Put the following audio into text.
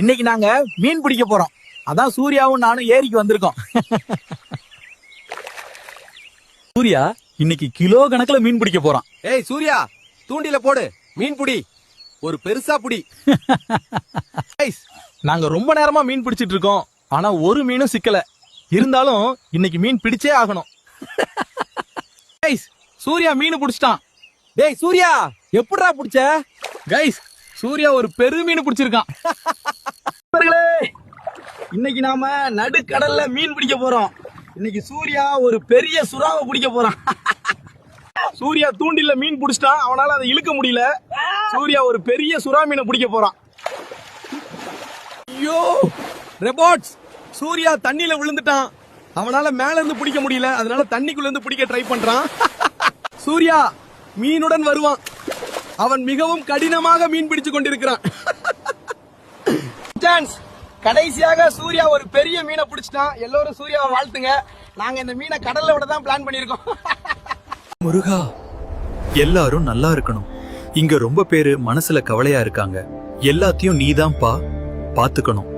இன்னைக்கு நாங்க மீன் பிடிக்க போறோம். அதான் சூர்யாவும் நானும் ஏரிக்கு வந்திருக்கோம். சூர்யா இன்னைக்கு கிலோ கணக்குல மீன் பிடிக்க போறான். ஏய் சூர்யா, தூண்டில போடு, மீன் புடி, ஒரு பெருசா புடி. நாங்க ரொம்ப நேரமா மீன் பிடிச்சிட்டு இருக்கோம். ஆனா ஒரு மீனும் சிக்கல. இருந்தாலும் இன்னைக்கு மீன் பிடிச்சே ஆகணும். சூர்யா மீன் பிடிச்சிட்டான். டேய் சூர்யா, எப்படிடா புடிச்ச? கைஸ், சூர்யா ஒரு பெரு மீன் பிடிச்சிருக்கான். இன்னைக்கு நாம நடுக்கடல்ல மீன் பிடிக்க போறோம். இன்னைக்கு சூர்யா ஒரு பெரிய சுறாவை பிடிக்க போறான். சூர்யா தூண்டில மீன் பிடிச்சிட்டான். அவனால அதை இழுக்க முடியல. சூர்யா ஒரு பெரிய சுறா மீனை பிடிக்க போறான். ஐயோ ரெபாட்ஸ், சூர்யா தண்ணியில விழுந்துட்டான். அவனால மேல இருந்து பிடிக்க முடியல. அதனால தண்ணிக்குள்ள இருந்து பிடிக்க ட்ரை பண்றான். சூர்யா மீனுடன் வருவான். அவன் மிகவும் கடினமாக மீன் பிடிச்சு கொண்டிருக்கிறான். கடைசியாக சூர்யா ஒரு பெரிய மீனை பிடிச்சிட்டான். எல்லோரும் சூர்யாவை வாழ்த்துங்க. நாங்க இந்த மீனை கடல்ல விட தான் பிளான் பண்ணிருக்கோம். முருகா, எல்லாரும் நல்லா இருக்கணும். இங்க ரொம்ப பேரு மனசுல கவலையா இருக்காங்க. எல்லாத்தையும் நீதான் பாத்துக்கணும்.